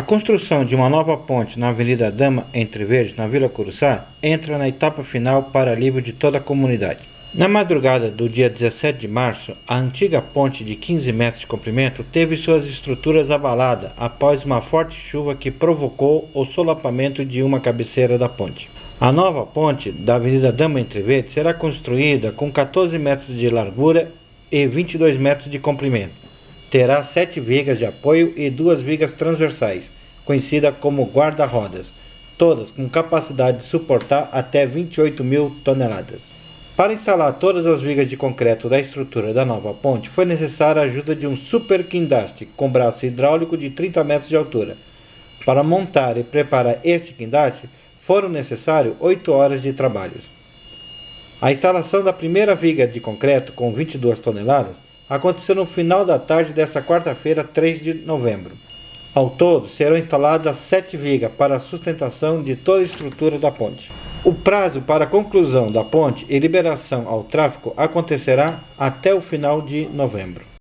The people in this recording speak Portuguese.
construção de uma nova ponte na Avenida Dama Entre Verdes, na Vila Curuçá, entra na etapa final para alívio de toda a comunidade. Na madrugada do dia 17 de março, a antiga ponte de 15 metros de comprimento teve suas estruturas abaladas após uma forte chuva que provocou o solapamento de uma cabeceira da ponte. A nova ponte da Avenida Dama Entre Verdes será construída com 14 metros de largura e 22 metros de comprimento. Terá 7 vigas de apoio e 2 vigas transversais, conhecida como guarda-rodas, todas com capacidade de suportar até 28 mil toneladas. Para instalar todas as vigas de concreto da estrutura da nova ponte, foi necessária a ajuda de um super guindaste com braço hidráulico de 30 metros de altura. Para montar e preparar este guindaste, foram necessários 8 horas de trabalhos. A instalação da primeira viga de concreto com 22 toneladas aconteceu no final da tarde desta quarta-feira, 3 de novembro. Ao todo, serão instaladas 7 vigas para a sustentação de toda a estrutura da ponte. O prazo para a conclusão da ponte e liberação ao tráfego acontecerá até o final de novembro.